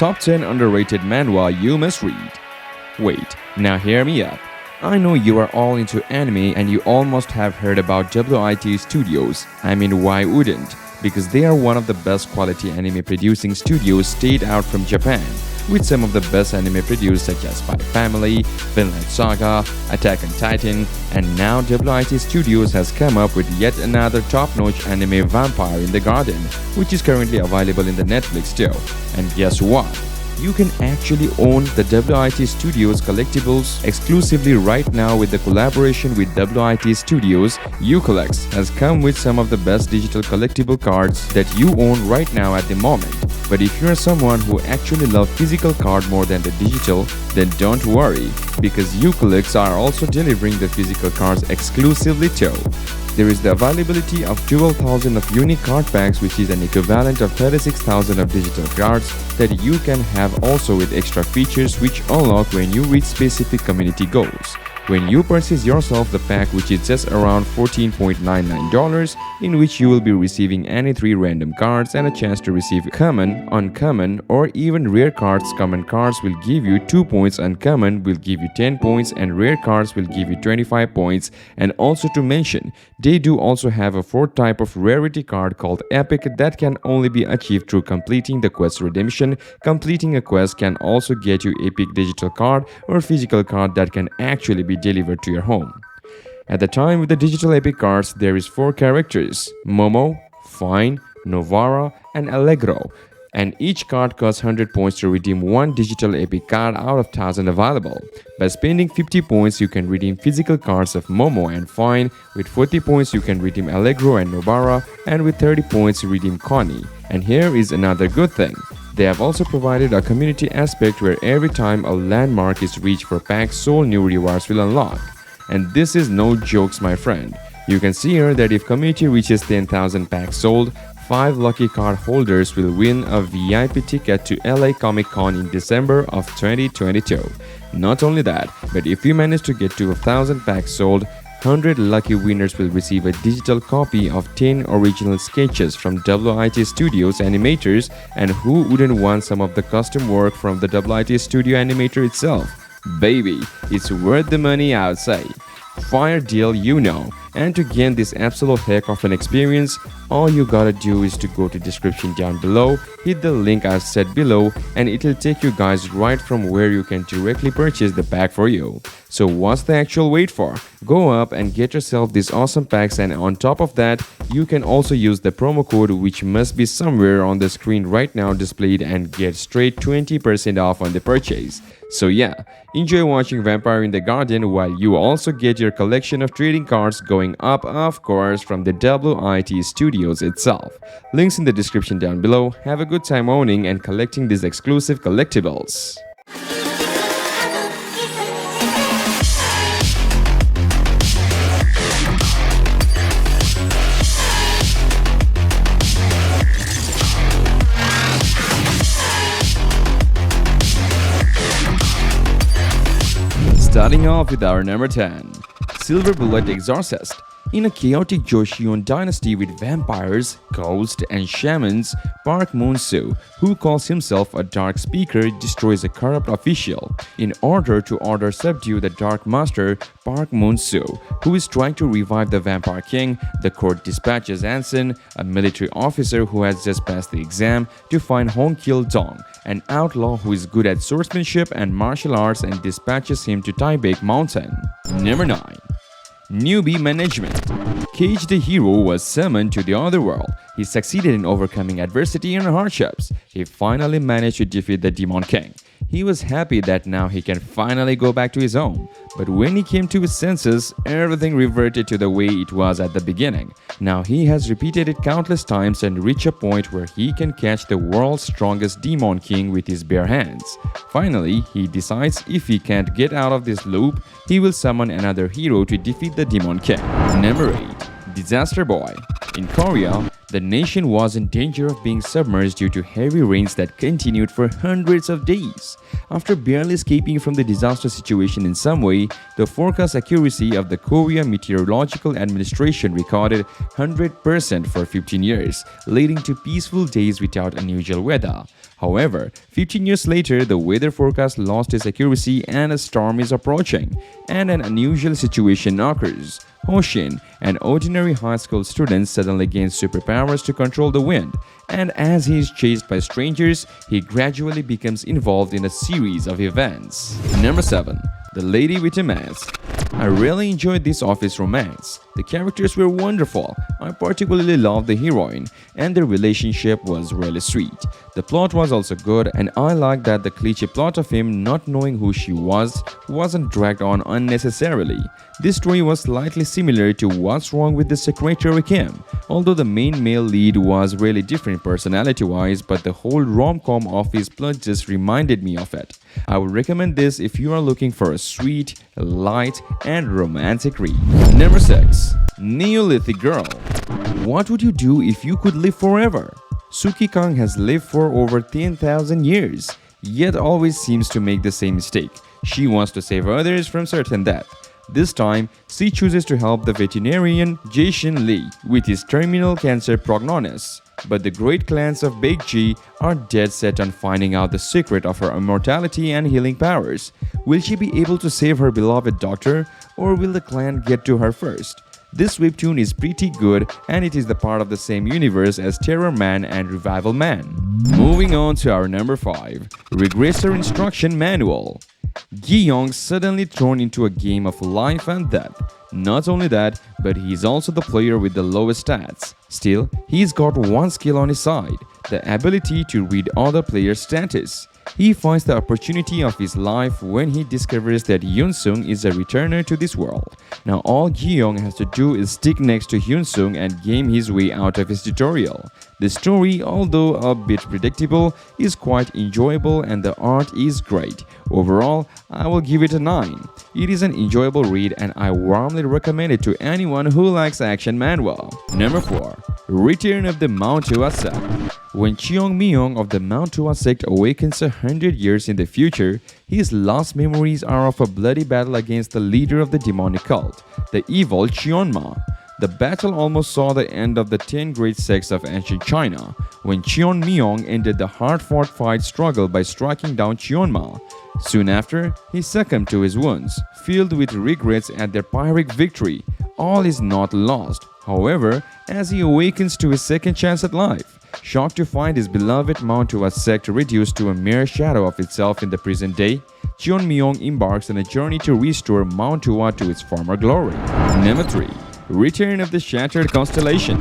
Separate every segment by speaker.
Speaker 1: Top 10 underrated manhwa you must read. Wait, now hear me up. I know you are all into anime and you all must have heard about WIT Studios. I mean, why wouldn't? Because they are one of the best quality anime producing studios straight out from Japan, with some of the best anime produced such as Spy Family, Vinland Saga, Attack on Titan, and now WIT Studios has come up with yet another top-notch anime, Vampire in the Garden, which is currently available in the Netflix too. And guess what? You can actually own the WIT Studios collectibles exclusively right now with the collaboration with WIT Studios. UCollects has come with some of the best digital collectible cards that you own right now at the moment. But if you're someone who actually loves physical card more than the digital, then don't worry, because UCollects are also delivering the physical cards exclusively too. There is the availability of 12,000 of unique card packs, which is an equivalent of 36,000 of digital cards that you can have also with extra features which unlock when you reach specific community goals. When you purchase yourself the pack, which is just around $14.99, in which you will be receiving any 3 random cards and a chance to receive common, uncommon, or even rare cards. Common cards will give you 2 points, uncommon will give you 10 points, and rare cards will give you 25 points. And also to mention, they do also have a 4th type of rarity card called Epic that can only be achieved through completing the quest redemption. Completing a quest can also get you epic digital card or physical card that can actually be delivered to your home. At the time with the digital epic cards, there is 4 characters: Momo, Fine, Novara, and Allegro, and each card costs 100 points to redeem 1 digital epic card out of 1000 available. By spending 50 points, you can redeem physical cards of Momo and Fine. With 40 points, you can redeem Allegro and Novara, and with 30 points, redeem Connie. And here is another good thing. They have also provided a community aspect where every time a landmark is reached for packs sold, new rewards will unlock. And this is no jokes, my friend. You can see here that if community reaches 10,000 packs sold, 5 lucky card holders will win a VIP ticket to LA Comic Con in December of 2022. Not only that, but if you manage to get to 1,000 packs sold, 100 lucky winners will receive a digital copy of 10 original sketches from WIT Studios animators. And who wouldn't want some of the custom work from the WIT Studio animator itself? Baby, it's worth the money, I would say. Fire deal, you know. And to gain this absolute heck of an experience, all you gotta do is to go to description down below, hit the link I've said below, and it'll take you guys right from where you can directly purchase the pack for you. So what's the actual wait for? Go up and get yourself these awesome packs, and on top of that, you can also use the promo code, which must be somewhere on the screen right now displayed, and get straight 20% off on the purchase. So yeah, enjoy watching Vampire in the Garden while you also get your collection of trading cards going up, of course, from the WIT Studios itself. Links in the description down below. Have a good time owning and collecting these exclusive collectibles. Starting off with our number 10, Silver Bullet Exorcist. In a chaotic Joseon dynasty with vampires, ghosts, and shamans, Park Moon-soo, who calls himself a dark speaker, destroys a corrupt official. In order to subdue the Dark Master, Park Moon-soo, who is trying to revive the Vampire King, the court dispatches Anson, a military officer who has just passed the exam, to find Hong Kil-dong, an outlaw who is good at swordsmanship and martial arts, and dispatches him to Taebaek Mountain. Number 9. Newbie Management. Cage the hero was summoned to the other world. He succeeded in overcoming adversity and hardships. He finally managed to defeat the Demon King. He was happy that now he can finally go back to his home. But when he came to his senses, everything reverted to the way it was at the beginning. Now he has repeated it countless times and reached a point where he can catch the world's strongest Demon King with his bare hands. Finally, he decides if he can't get out of this loop, he will summon another hero to defeat the Demon King. Number 8. Disaster Boy. In Korea, the nation was in danger of being submerged due to heavy rains that continued for hundreds of days. After barely escaping from the disaster situation in some way, the forecast accuracy of the Korea Meteorological Administration recorded 100% for 15 years, leading to peaceful days without unusual weather. However, 15 years later, the weather forecast lost its accuracy and a storm is approaching, and an unusual situation occurs. Hoshin, an ordinary high school student, suddenly gains superpowers to control the wind, and as he is chased by strangers, he gradually becomes involved in a series of events. Number 7. The Lady with a Mask. I really enjoyed this office romance. The characters were wonderful. I particularly loved the heroine, and their relationship was really sweet. The plot was also good, and I liked that the cliche plot of him not knowing who she wasn't dragged on unnecessarily. This story was slightly similar to What's Wrong with the Secretary Kim, although the main male lead was really different personality-wise, but the whole rom-com office plot just reminded me of it. I would recommend this if you are looking for a sweet, light, and romantic read. Number 6. Neolithic Girl. What would you do if you could live forever? Suki Kang has lived for over 10,000 years, yet always seems to make the same mistake. She wants to save others from certain death. This time, she chooses to help the veterinarian Jae-shin Lee with his terminal cancer prognosis. But the great clans of Baekji are dead set on finding out the secret of her immortality and healing powers. Will she be able to save her beloved daughter, or will the clan get to her first? This webtoon is pretty good, and it is the part of the same universe as Terror Man and Revival Man. Moving on to our number 5, Regressor Instruction Manual. Gi-young suddenly thrown into a game of life and death. Not only that, but he's also the player with the lowest stats. Still, he's got one skill on his side, the ability to read other players' status. He finds the opportunity of his life when he discovers that Hyun-sung is a returner to this world. Now all Gi-young has to do is stick next to Hyun-sung and game his way out of his tutorial. The story, although a bit predictable, is quite enjoyable and the art is great. Overall, I will give it a 9. It is an enjoyable read and I warmly recommend it to anyone who likes action manhwa. Number 4. Return of the Mount Hua Sect. When Cheong-myung of the Mount Hua Sect awakens 100 years in the future, his last memories are of a bloody battle against the leader of the demonic cult, the evil Cheonma. The battle almost saw the end of the 10 great sects of ancient China, when Cheon-myung ended the hard-fought fight struggle by striking down Cheonma. Soon after, he succumbed to his wounds, filled with regrets at their Pyrrhic victory. All is not lost, however, as he awakens to his second chance at life. Shocked to find his beloved Mount Hua Sect reduced to a mere shadow of itself in the present day, Cheon-myung embarks on a journey to restore Mount Hua to its former glory. Number 3. Return of the Shattered Constellation.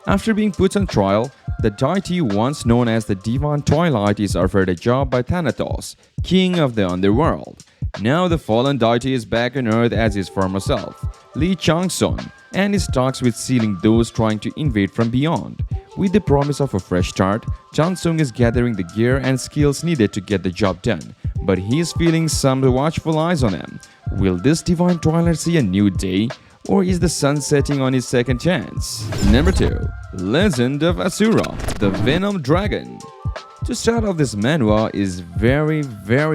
Speaker 1: After being put on trial, the deity once known as the Divine Twilight is offered a job by Thanatos, king of the underworld. Now the fallen deity is back on Earth as his former self, Lee Chang-son, and is talks with sealing those trying to invade from beyond. With the promise of a fresh start, Chang-sung is gathering the gear and skills needed to get the job done, but he is feeling some watchful eyes on him. Will this Divine Twilight see a new day? Or is the sun setting on his second chance? Number 2. Legend of Asura, the Venom Dragon. To start off, this manhwa is very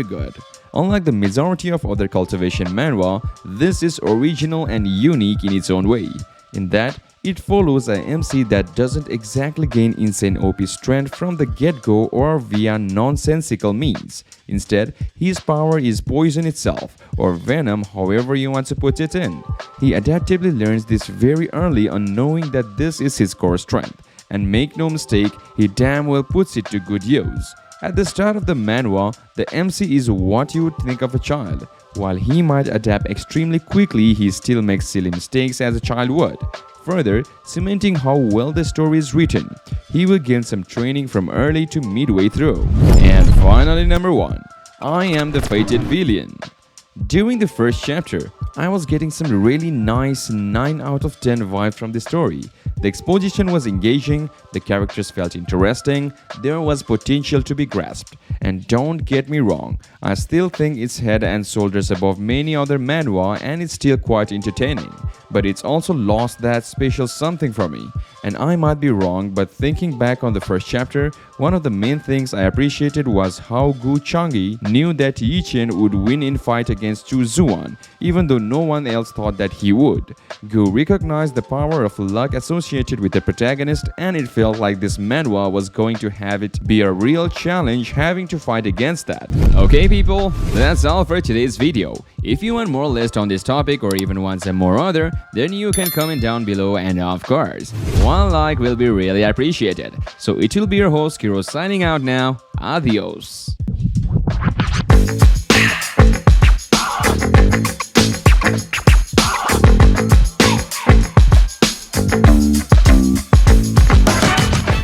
Speaker 1: good. Unlike the majority of other cultivation manhwa, this is original and unique in its own way, in that it follows a MC that doesn't exactly gain insane OP strength from the get-go or via nonsensical means. Instead, his power is poison itself, or venom, however you want to put it in. He adaptively learns this very early on, knowing that this is his core strength, and make no mistake, he damn well puts it to good use. At the start of the manhwa, the MC is what you would think of a child. While he might adapt extremely quickly, he still makes silly mistakes as a child would. Further, cementing how well the story is written, he will gain some training from early to midway through. And finally, number 1. I Am the Fated Villain. During the first chapter, I was getting some really nice 9 out of 10 vibes from the story. The exposition was engaging, the characters felt interesting, there was potential to be grasped, And don't get me wrong, I still think it's head and shoulders above many other manhwa and it's still quite entertaining. But it's also lost that special something for me. And I might be wrong, but thinking back on the first chapter, one of the main things I appreciated was how Gu Changi knew that Yichen would win in fight against Chu Zuan, even though no one else thought that he would. Gu recognized the power of luck associated with the protagonist, and it felt like this manhwa was going to have it be a real challenge having to fight against that.
Speaker 2: Okay people, that's all for today's video. If you want more list on this topic or even want some more other, then you can comment down below, and of course, one like will be really appreciated. So it will be your host Kiro signing out now. Adios.